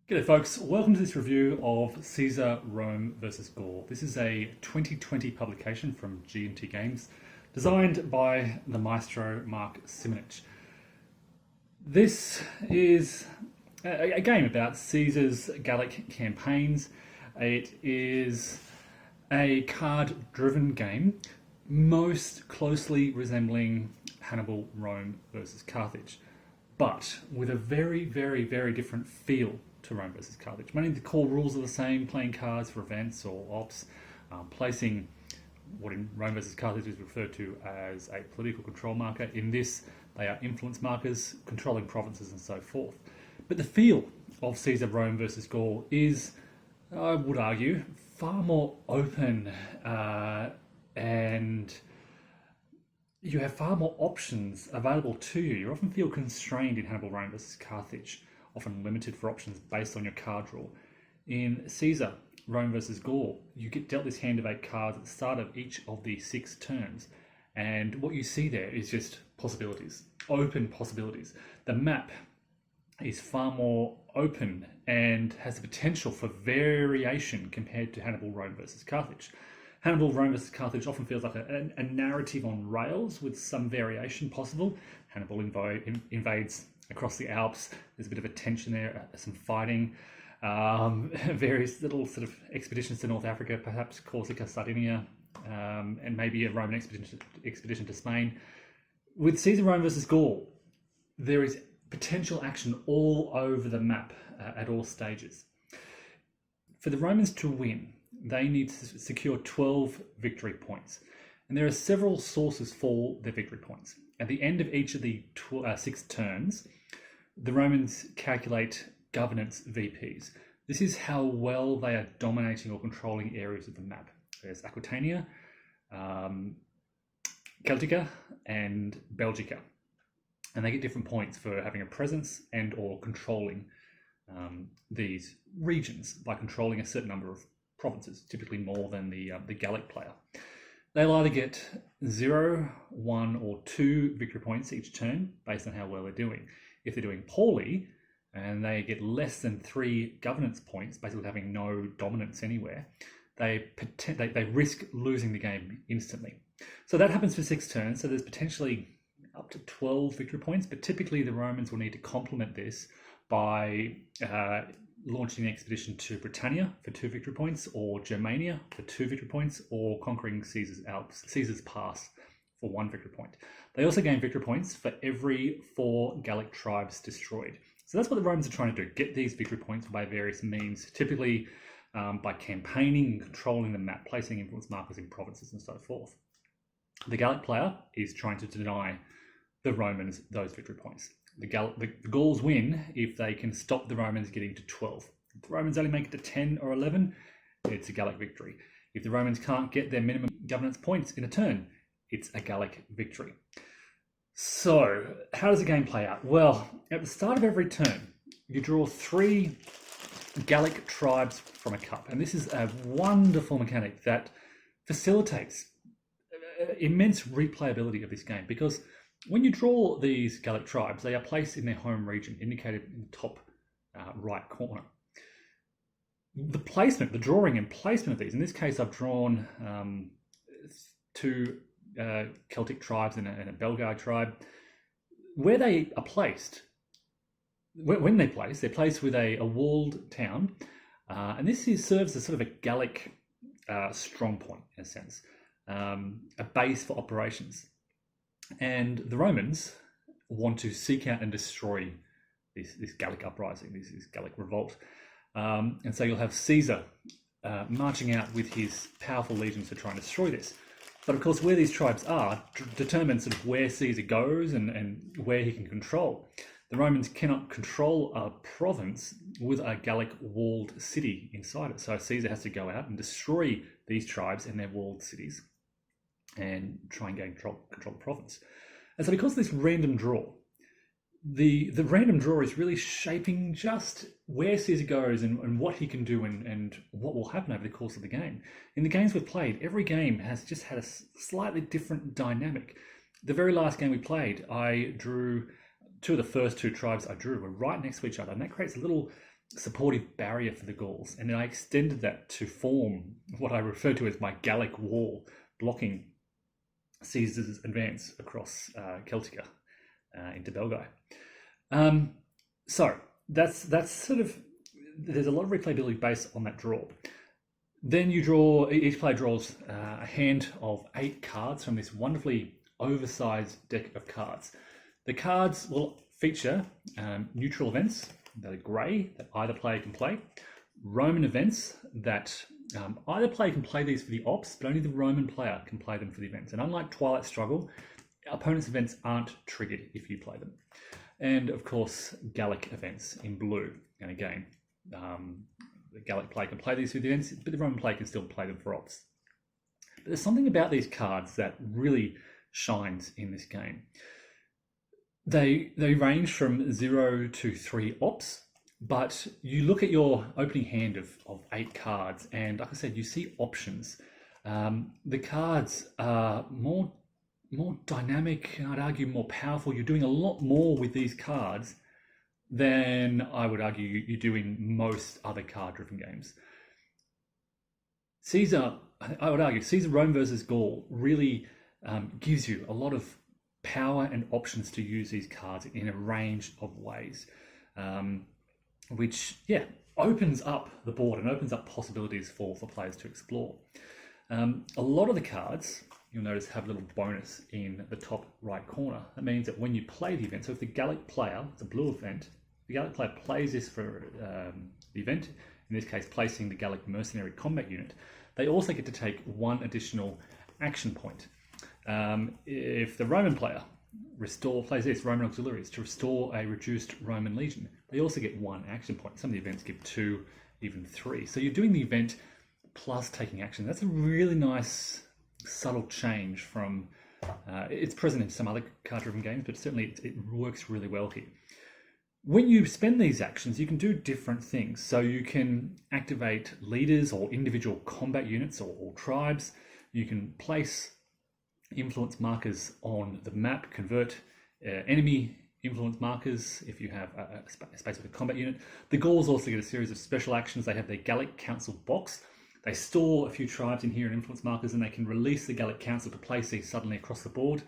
G'day folks, welcome to this review of Caesar, Rome versus Gaul. This is a 2020 publication from GMT Games, designed by the maestro Mark Simonitch. This is a game about Caesar's Gallic campaigns. It is a card-driven game, most closely resembling Hannibal, Rome versus Carthage, but with a very, very, very different feel to Rome versus Carthage. Many of the core rules are the same: playing cards for events or ops, placing what in Rome versus Carthage is referred to as a political control marker. In this, they are influence markers, controlling provinces and so forth. But the feel of Caesar, Rome versus Gaul is, I would argue, far more open and you have far more options available to you. You often feel constrained in Hannibal, Rome versus Carthage, often limited for options based on your card draw. In Caesar, Rome versus Gaul, you get dealt this hand of 8 cards at the start of each of the 6 turns. And what you see there is just possibilities, open possibilities. The map is far more open and has the potential for variation compared to Hannibal, Rome versus Carthage. Hannibal, Rome versus Carthage often feels like a narrative on rails with some variation possible. Hannibal invades across the Alps. There's a bit of a tension there, some fighting, various little sort of expeditions to North Africa, perhaps Corsica, Sardinia, and maybe a Roman expedition to Spain. With Caesar, Rome versus Gaul, there is potential action all over the map at all stages. For the Romans to win, they need to secure 12 victory points. And there are several sources for their victory points. At the end of each of the 6 turns, the Romans calculate governance VPs. This is how well they are dominating or controlling areas of the map. There's Aquitania, Celtica, and Belgica. And they get different points for having a presence and or controlling these regions by controlling a certain number of provinces, typically more than the Gallic player. They'll either get 0, 1, or 2 victory points each turn based on how well they're doing. If they're doing poorly and they get less than 3 governance points, basically having no dominance anywhere, they risk losing the game instantly. So that happens for 6 turns. So there's potentially up to 12 victory points, but typically the Romans will need to complement this by launching an expedition to Britannia for 2 victory points, or Germania for 2 victory points, or conquering Caesar's Pass for 1 victory point. They also gain victory points for every 4 Gallic tribes destroyed. So that's what the Romans are trying to do, get these victory points by various means, typically by campaigning and controlling the map, placing influence markers in provinces and so forth. The Gallic player is trying to deny the Romans those victory points. The Gauls win if they can stop the Romans getting to 12. If the Romans only make it to 10 or 11, it's a Gallic victory. If the Romans can't get their minimum governance points in a turn, it's a Gallic victory. So, how does the game play out? Well, at the start of every turn, you draw 3 Gallic tribes from a cup. And this is a wonderful mechanic that facilitates immense replayability of this game, because when you draw these Gallic tribes, they are placed in their home region, indicated in the top right corner. The placement, the drawing and placement of these, in this case I've drawn 2 Celtic tribes and a Belgae tribe. Where they are placed, when they're placed with a walled town, and this serves as sort of a Gallic strong point in a sense, a base for operations. And the Romans want to seek out and destroy this Gallic uprising, this Gallic revolt. And so you'll have Caesar marching out with his powerful legions to try and destroy this. But of course, where these tribes are determines sort of where Caesar goes and where he can control. The Romans cannot control a province with a Gallic walled city inside it. So Caesar has to go out and destroy these tribes and their walled cities and try and gain control of the province. And so because of this random draw, the random draw is really shaping just where Caesar goes and what he can do and what will happen over the course of the game. In the games we've played, every game has just had a slightly different dynamic. The very last game we played, I drew two of the first two tribes I drew were right next to each other, and that creates a little supportive barrier for the Gauls. And then I extended that to form what I refer to as my Gallic wall, blocking Caesar's advance across Celtica into Belgae. So that's sort of, there's a lot of replayability based on that draw. Then you draw, each player draws a hand of 8 cards from this wonderfully oversized deck of cards. The cards will feature neutral events that are grey, that either player can play, Roman events that either player can play these for the ops, but only the Roman player can play them for the events. And unlike Twilight Struggle, opponents' events aren't triggered if you play them. And of course, Gallic events in blue. And again, the Gallic player can play these for the events, but the Roman player can still play them for ops. But there's something about these cards that really shines in this game. They range from 0 to 3 ops, but you look at your opening hand of 8 cards, and like I said, you see options. The cards are more dynamic, and I'd argue more powerful. You're doing a lot more with these cards than I would argue you do in most other card-driven games. I would argue, Caesar Rome versus Gaul really gives you a lot of power and options to use these cards in a range of ways, which opens up the board and opens up possibilities for players to explore. A lot of the cards, you'll notice, have a little bonus in the top right corner. That means that when you play the event, so if the Gallic player, it's a blue event, the Gallic player plays this for the event, in this case placing the Gallic mercenary combat unit, they also get to take 1 additional action point. If the Roman player plays this, Roman auxiliaries, to restore a reduced Roman legion, they also get 1 action point. Some of the events give 2, even 3. So you're doing the event plus taking action. That's a really nice, subtle change from, it's present in some other card-driven games, but certainly it works really well here. When you spend these actions, you can do different things. So you can activate leaders or individual combat units or tribes. You can place influence markers on the map, convert enemy influence markers if you have a space with a combat unit. The Gauls also get a series of special actions. They have their Gallic Council box. They store a few tribes in here and influence markers, and they can release the Gallic Council to place these suddenly across the board.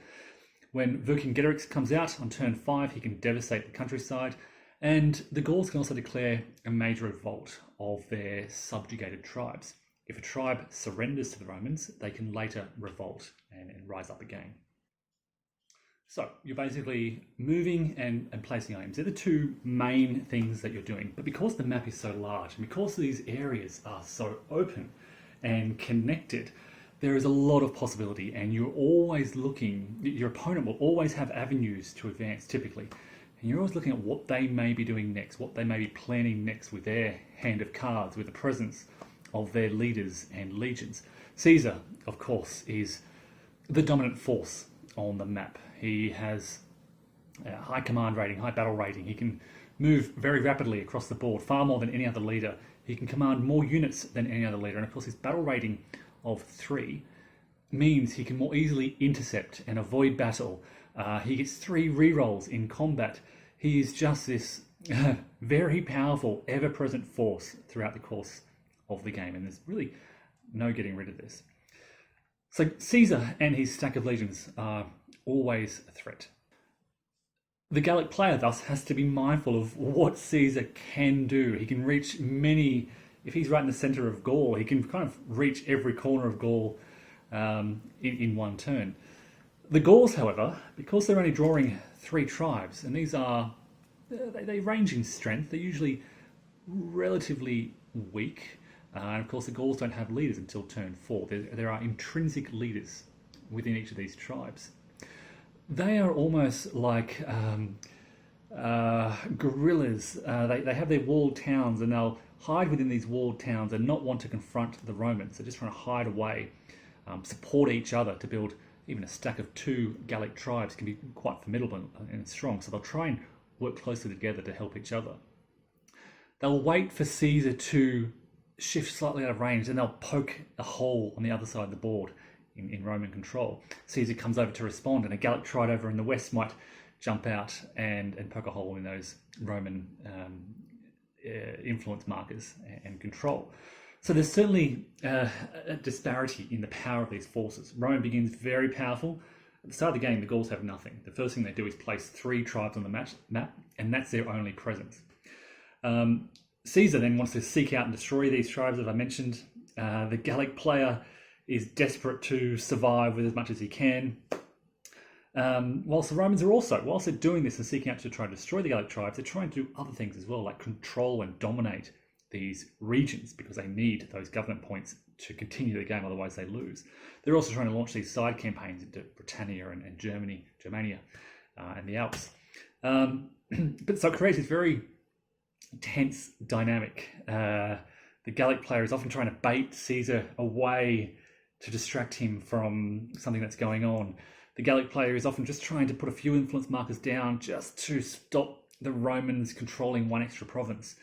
When Vercingetorix comes out on turn 5, he can devastate the countryside, and the Gauls can also declare a major revolt of their subjugated tribes. If a tribe surrenders to the Romans, they can later revolt and rise up again. So you're basically moving and placing items. They're the 2 main things that you're doing. But because the map is so large, and because these areas are so open and connected, there is a lot of possibility, and you're always looking, your opponent will always have avenues to advance typically, and you're always looking at what they may be doing next, what they may be planning next with their hand of cards, with the presence of their leaders and legions. Caesar, of course, is the dominant force on the map. He has a high command rating, high battle rating. He can move very rapidly across the board, far more than any other leader. He can command more units than any other leader, and of course his battle rating of 3 means he can more easily intercept and avoid battle. He gets 3 rerolls in combat. He is just this very powerful, ever-present force throughout the course of the game, and there's really no getting rid of this. So Caesar and his stack of legions are always a threat. The Gallic player thus has to be mindful of what Caesar can do. He can reach many, if he's right in the center of Gaul, he can kind of reach every corner of Gaul in one turn. The Gauls, however, because they're only drawing 3 tribes, and these are, they range in strength, they're usually relatively weak. And of course, the Gauls don't have leaders until turn 4. There are intrinsic leaders within each of these tribes. They are almost like guerrillas. They have their walled towns, and they'll hide within these walled towns and not want to confront the Romans. They're just trying to hide away, support each other to build. Even a stack of 2 Gallic tribes can be quite formidable and strong, so they'll try and work closely together to help each other. They'll wait for Caesar to shift slightly out of range, and they'll poke a hole on the other side of the board in Roman control. Caesar comes over to respond, and a Gallic tribe over in the west might jump out and poke a hole in those Roman influence markers and control. So there's certainly a disparity in the power of these forces. Rome begins very powerful. At the start of the game, the Gauls have nothing. The first thing they do is place 3 tribes on the map, and that's their only presence. Caesar then wants to seek out and destroy these tribes, as I mentioned. The Gallic player is desperate to survive with as much as he can. Whilst the Romans are also, whilst they're doing this and seeking out to try to destroy the Gallic tribes, they're trying to do other things as well, like control and dominate these regions, because they need those government points to continue the game, otherwise they lose. They're also trying to launch these side campaigns into Britannia and Germania, and the Alps. But so it creates this very tense dynamic. The Gallic player is often trying to bait Caesar away to distract him from something that's going on. The Gallic player is often just trying to put a few influence markers down just to stop the Romans controlling one extra province.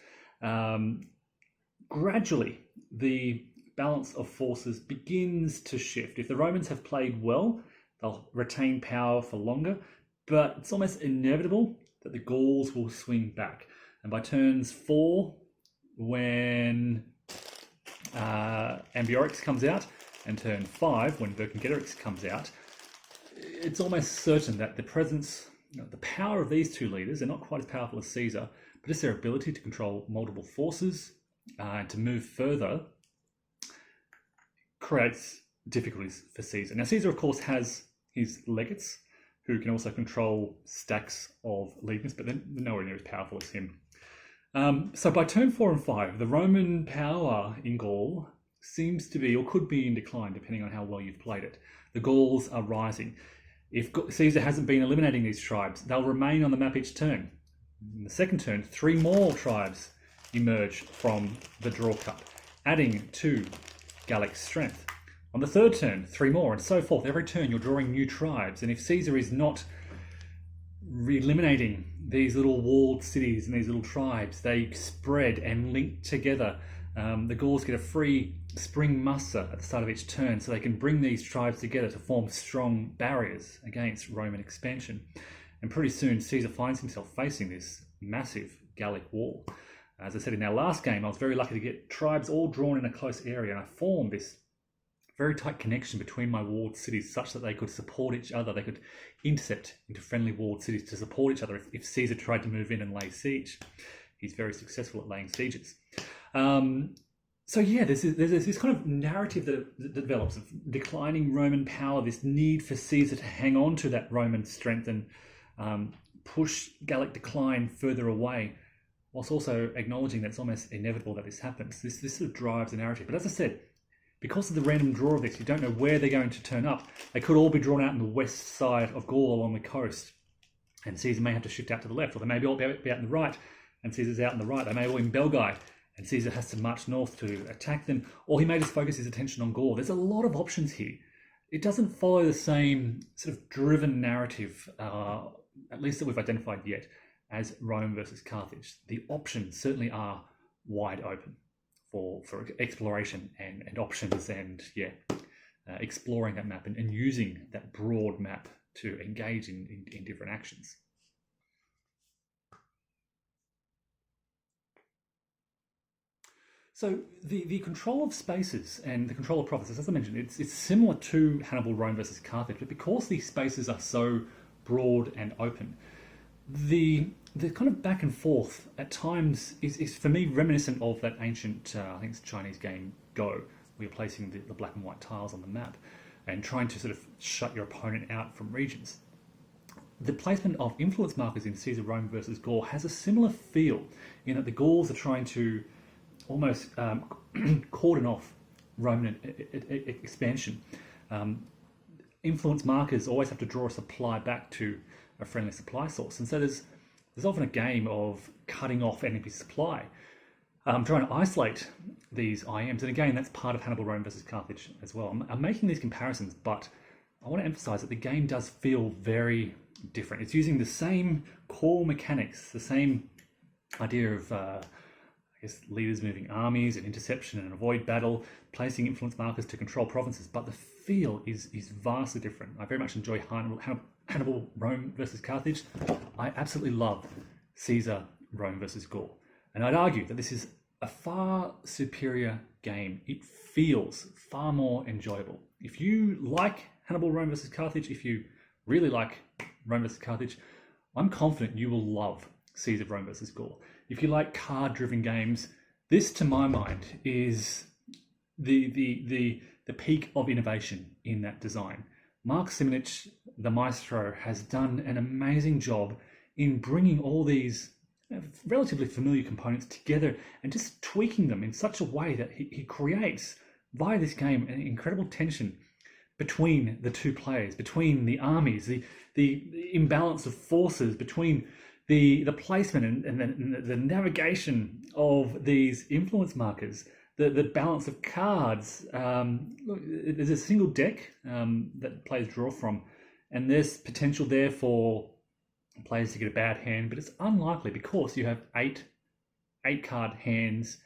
Gradually, the balance of forces begins to shift. If the Romans have played well, they'll retain power for longer, but it's almost inevitable that the Gauls will swing back. And by turns 4, when Ambiorix comes out, and turn 5, when Vercingetorix comes out, it's almost certain that the presence, the power of these 2 leaders, are not quite as powerful as Caesar, but just their ability to control multiple forces and to move further creates difficulties for Caesar. Now, Caesar, of course, has his legates, who can also control stacks of legions, but they're nowhere near as powerful as him. So by turn 4 and 5, the Roman power in Gaul seems to be, or could be, in decline, depending on how well you've played it. The Gauls are rising. If Caesar hasn't been eliminating these tribes, they'll remain on the map each turn. In the second turn, 3 more tribes emerge from the draw cup, adding to Gallic strength. On the third turn, 3 more, and so forth. Every turn you're drawing new tribes, and if Caesar is not eliminating these little walled cities and these little tribes, they spread and link together. The Gauls get a free spring muster at the start of each turn, so they can bring these tribes together to form strong barriers against Roman expansion. And pretty soon Caesar finds himself facing this massive Gallic war. As I said in our last game, I was very lucky to get tribes all drawn in a close area, and I formed this very tight connection between my walled cities such that they could support each other. They could intercept into friendly walled cities to support each other if Caesar tried to move in and lay siege. He's very successful at laying sieges. So yeah, there's this kind of narrative that develops of declining Roman power, this need for Caesar to hang on to that Roman strength and push Gallic decline further away, whilst also acknowledging that it's almost inevitable that this happens. This sort of drives the narrative. But as I said, because of the random draw of this, you don't know where they're going to turn up. They could all be drawn out in the west side of Gaul along the coast, and Caesar may have to shift out to the left, or they may all be out in the right, and Caesar's out in the right. They may all be in Belgae, and Caesar has to march north to attack them, or he may just focus his attention on Gaul. There's a lot of options here. It doesn't follow the same sort of driven narrative, at least that we've identified yet, as Rome versus Carthage. The options certainly are wide open for exploration and options, and exploring that map and using that broad map to engage in different actions. So the control of spaces and the control of provinces, as I mentioned, it's similar to Hannibal Rome versus Carthage, but because these spaces are so broad and open, the kind of back and forth at times is for me reminiscent of that ancient, I think it's Chinese game Go, where you're placing the black and white tiles on the map and trying to sort of shut your opponent out from regions. The placement of influence markers in Caesar Rome versus Gaul has a similar feel in that the Gauls are trying to almost cordon off Roman expansion. Influence markers always have to draw a supply back to a friendly supply source, and so there's often a game of cutting off enemy supply, trying to isolate these IMs, and again that's part of Hannibal Rome versus Carthage as well. I'm making these comparisons, but I want to emphasize that the game does feel very different. It's using the same core mechanics, the same idea of leaders moving armies and interception and avoid battle, placing influence markers to control provinces, but the feel is vastly different. I very much enjoy Hannibal, Rome versus Carthage, I absolutely love Caesar, Rome versus Gaul. And I'd argue that this is a far superior game. It feels far more enjoyable. If you like Hannibal, Rome versus Carthage, if you really like Rome versus Carthage, I'm confident you will love Caesar, Rome versus Gaul. If you like card-driven games, this, to my mind, is the peak of innovation in that design. Mark Simonitch, the maestro, has done an amazing job in bringing all these relatively familiar components together and just tweaking them in such a way that he creates, via this game, an incredible tension between the two players, between the armies, the imbalance of forces, between the placement and the navigation of these influence markers, the balance of cards. Look, there's a single deck that players draw from, and there's potential there for players to get a bad hand, but it's unlikely because you have eight card hands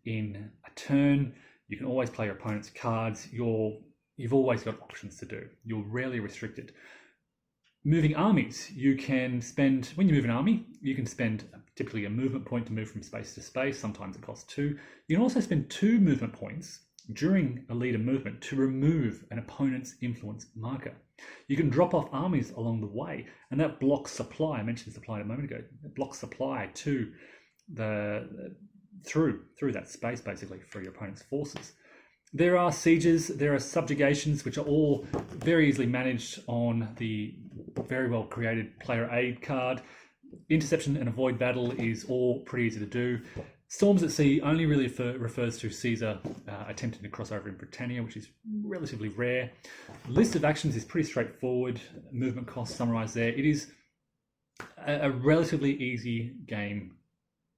in a turn. You can always play your opponent's cards. You've always got options to do. You're rarely restricted. Moving armies, you can spend, when you move an army, you can spend typically a movement point to move from space to space. Sometimes it costs 2. You can also spend 2 movement points during a leader movement to remove an opponent's influence marker. You can drop off armies along the way, and that blocks supply. I mentioned supply a moment ago. It blocks supply to through that space, basically, for your opponent's forces. There are sieges, there are subjugations, which are all very easily managed on the very well created player aid card. Interception and avoid battle is all pretty easy to do. Storms at Sea only really refers to Caesar attempting to cross over in Britannia, which is relatively rare. List of actions is pretty straightforward. Movement costs summarized there. It is a relatively easy game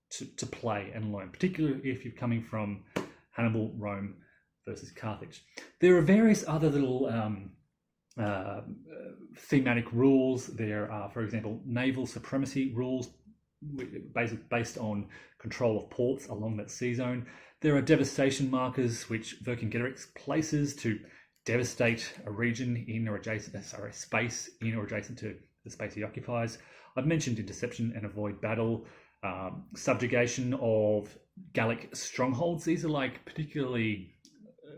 to play and learn, particularly if you're coming from Hannibal, Rome versus Carthage. There are various other little thematic rules. There are, for example, naval supremacy rules based on control of ports along that sea zone. There are devastation markers which Vercingetorix places to devastate a region in or adjacent, a space in or adjacent to the space he occupies. I've mentioned interception and avoid battle, subjugation of Gallic strongholds. These are like particularly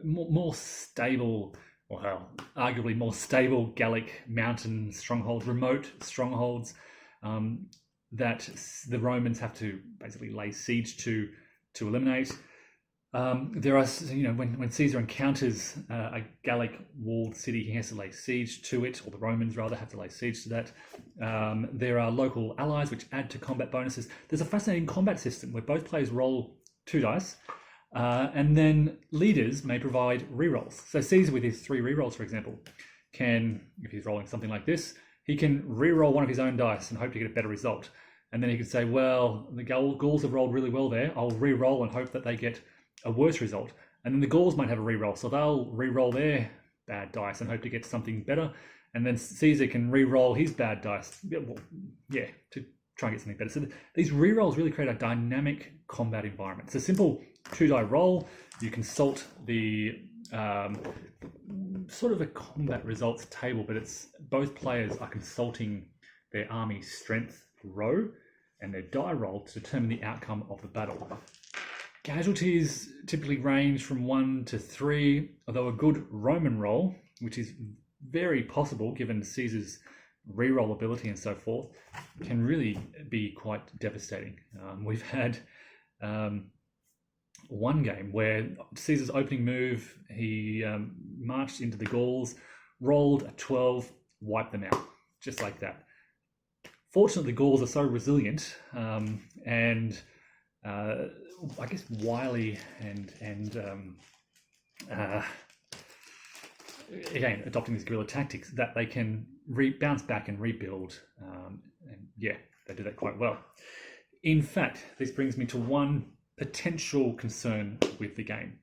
more stable, well, arguably more stable Gallic mountain strongholds, remote strongholds that the Romans have to basically lay siege to eliminate. There are, when Caesar encounters a Gallic walled city, he has to lay siege to it, or the Romans rather have to lay siege to that. There are local allies which add to combat bonuses. There's a fascinating combat system where both players roll 2 dice, and then leaders may provide rerolls. So Caesar, with his 3 rerolls, for example, can, if he's rolling something like this, he can reroll one of his own dice and hope to get a better result. And then he could say, well, the Gauls have rolled really well there. I'll re-roll and hope that they get a worse result. And then the Gauls might have a re-roll. So they'll re-roll their bad dice and hope to get something better. And then Caesar can re-roll his bad dice, to try and get something better. So these re-rolls really create a dynamic combat environment. It's a simple 2-die roll. You consult the sort of a combat results table, but it's both players are consulting their army strength row and their die roll to determine the outcome of the battle. Casualties typically range from 1 to 3, although a good Roman roll, which is very possible given Caesar's reroll ability and so forth, can really be quite devastating. We've had one game where Caesar's opening move, he marched into the Gauls, rolled a 12, wiped them out, just like that. Fortunately, the Gauls are so resilient and I guess wily and again, adopting these guerrilla tactics, that they can bounce back and rebuild. They do that quite well. In fact, this brings me to one potential concern with the game.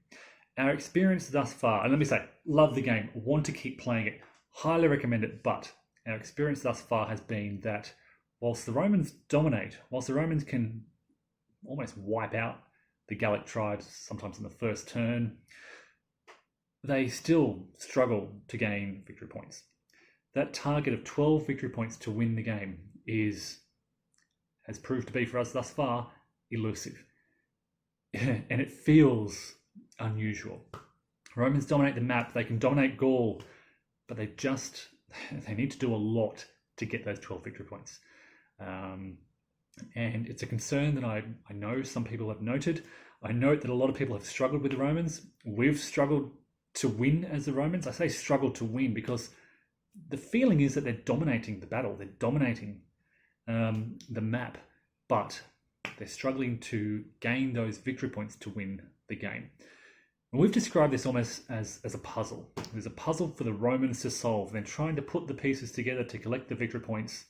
Our experience thus far, and let me say, love the game, want to keep playing it, highly recommend it, but our experience thus far has been that whilst the Romans dominate, whilst the Romans can almost wipe out the Gallic tribes, sometimes in the first turn, they still struggle to gain victory points. that target of 12 victory points to win the game has proved to be for us thus far elusive. And it feels unusual. Romans dominate the map, they can dominate Gaul, but they need to do a lot to get those 12 victory points. And it's a concern that I know some people have noted. I note that a lot of people have struggled with the Romans. We've struggled to win as the Romans. I say struggled to win because the feeling is that they're dominating the battle. They're dominating the map, but they're struggling to gain those victory points to win the game. And we've described this almost as a puzzle. There's a puzzle for the Romans to solve. They're trying to put the pieces together to collect the victory points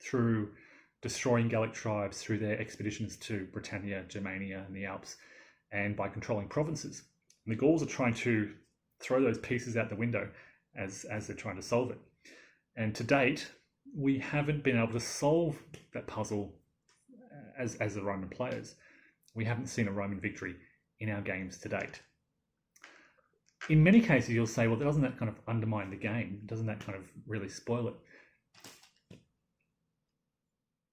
through destroying Gallic tribes, through their expeditions to Britannia, Germania, and the Alps, and by controlling provinces. And the Gauls are trying to throw those pieces out the window as they're trying to solve it. And to date, we haven't been able to solve that puzzle as the Roman players. We haven't seen a Roman victory in our games to date. In many cases, you'll say, well, doesn't that kind of undermine the game? Doesn't that kind of really spoil it?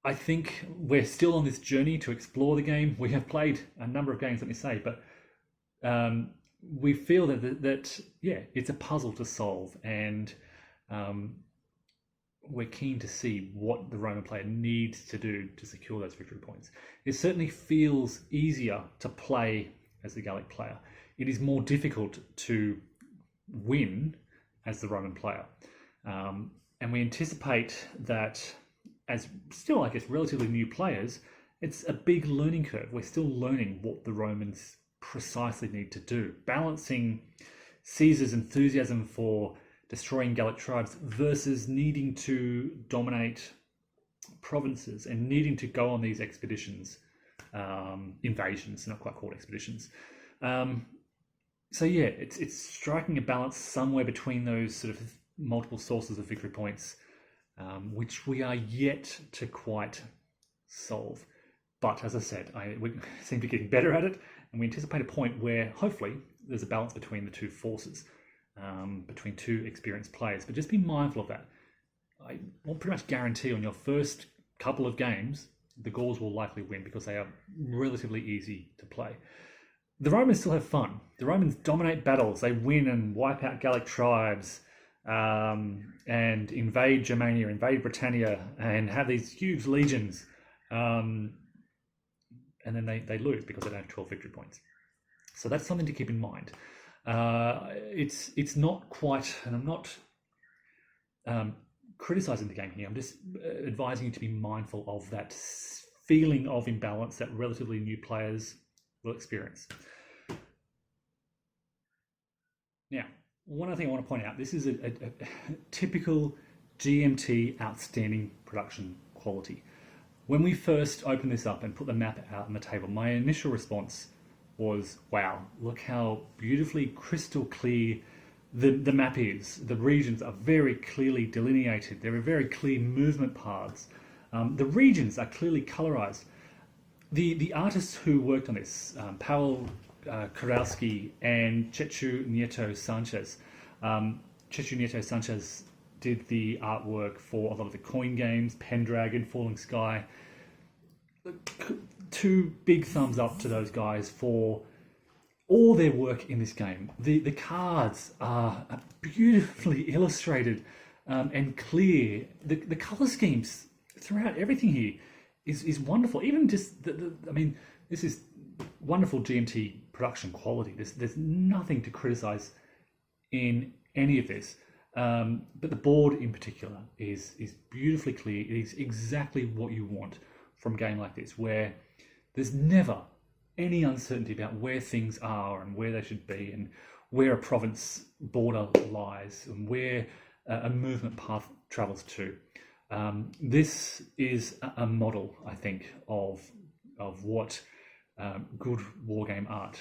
I think we're still on this journey to explore the game. We have played a number of games, let me say, but we feel that it's a puzzle to solve, and we're keen to see what the Roman player needs to do to secure those victory points. It certainly feels easier to play as the Gallic player. It is more difficult to win as the Roman player. And we anticipate that as still, I guess, relatively new players, it's a big learning curve. We're still learning what the Romans precisely need to do, balancing Caesar's enthusiasm for destroying Gallic tribes versus needing to dominate provinces and needing to go on these expeditions, invasions, not quite called expeditions. So yeah, it's striking a balance somewhere between those sort of multiple sources of victory points, which we are yet to quite solve. But as I said, we seem to be getting better at it, and we anticipate a point where hopefully there's a balance between the two forces, between two experienced players. But just be mindful of that. I will pretty much guarantee on your first couple of games, the Gauls will likely win because they are relatively easy to play. The Romans still have fun. The Romans dominate battles. They win and wipe out Gallic tribes, and invade Germania, invade Britannia, and have these huge legions. And then they lose because they don't have 12 victory points. So that's something to keep in mind. It's not quite, and I'm not criticizing the game here. I'm just advising you to be mindful of that feeling of imbalance that relatively new players will experience. Now, one other thing I want to point out, this is a typical GMT outstanding production quality. When we first opened this up and put the map out on the table, my initial response was, wow, look how beautifully crystal clear the map is. The regions are very clearly delineated. There are very clear movement paths. The regions are clearly colorized. The artists who worked on this, Paweł, Kurowski, and Chechu, Nieto, Sanchez. Chechu, Nieto, Sanchez did the artwork for a lot of the coin games, Pendragon, Falling Sky. Two big thumbs up to those guys for all their work in this game. The cards are beautifully illustrated and clear. The color schemes throughout everything here is wonderful. Even just I mean, this is wonderful GMT production quality. There's nothing to criticize in any of this. But the board in particular is beautifully clear. It is exactly what you want from a game like this, where there's never any uncertainty about where things are and where they should be, and where a province border lies, and where a movement path travels to. This is a model, I think, of what good wargame art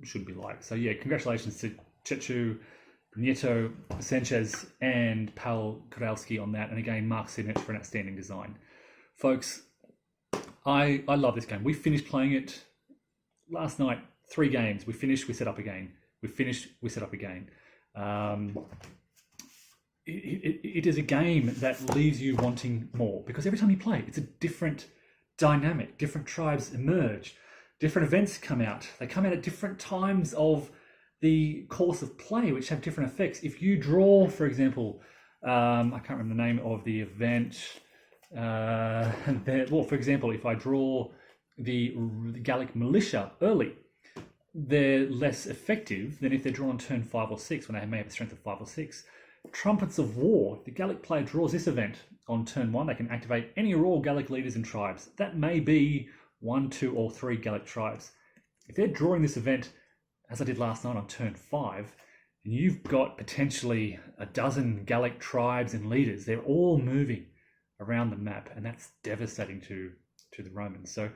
should be like. So yeah, congratulations to Chechu, Nieto, Sanchez, and Paweł Kurowski on that, and again, Mark Simonitch for an outstanding design. Folks, I love this game. We finished playing it last night, 3 games. We finished, we set up again. We finished, we set up again. it is a game that leaves you wanting more, because every time you play, it's a different dynamic. Different tribes emerge, different events come out. They come out at different times of the course of play, which have different effects. If you draw, for example, I can't remember the name of the event. Well, for example, if I draw the Gallic militia early, they're less effective than if they're drawn on turn 5 or 6 when they may have a strength of 5 or 6. Trumpets of War, the Gallic player draws this event on turn 1. They can activate any or all Gallic leaders and tribes. That may be 1, 2, or 3 Gallic tribes. If they're drawing this event, as I did last night on turn 5, and you've got potentially a dozen Gallic tribes and leaders, they're all moving around the map, and that's devastating to the Romans. So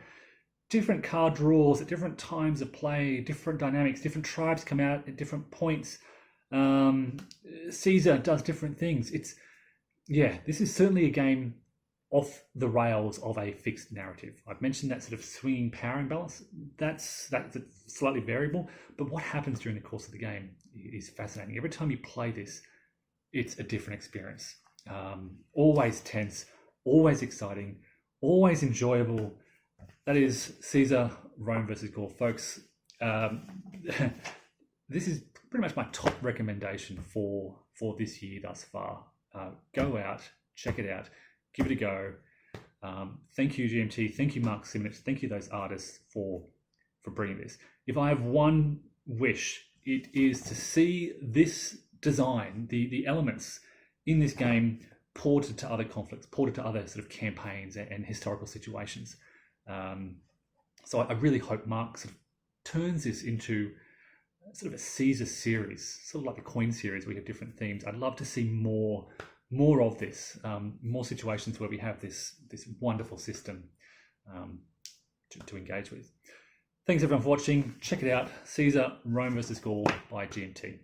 different card draws at different times of play, different dynamics, different tribes come out at different points. Caesar does different things. This is certainly a game off the rails of a fixed narrative. I've mentioned that sort of swinging power imbalance. That's slightly variable, but what happens during the course of the game is fascinating. Every time you play this, it's a different experience. Always tense, always exciting, always enjoyable. That is Caesar, Rome versus Gaul, folks. This is pretty much my top recommendation for this year thus far. Go out, check it out, give it a go. Thank you, GMT. Thank you, Mark Simonitch. Thank you, those artists, for bringing this. If I have one wish, it is to see this design, the elements in this game, ported to other conflicts, ported to other sort of campaigns and historical situations. So I really hope Mark sort of turns this into sort of a Caesar series, sort of like the Coin series. We have different themes. I'd love to see more of this, more situations where we have this wonderful system to engage with. Thanks everyone for watching. Check it out. Caesar, Rome versus Gaul by GMT.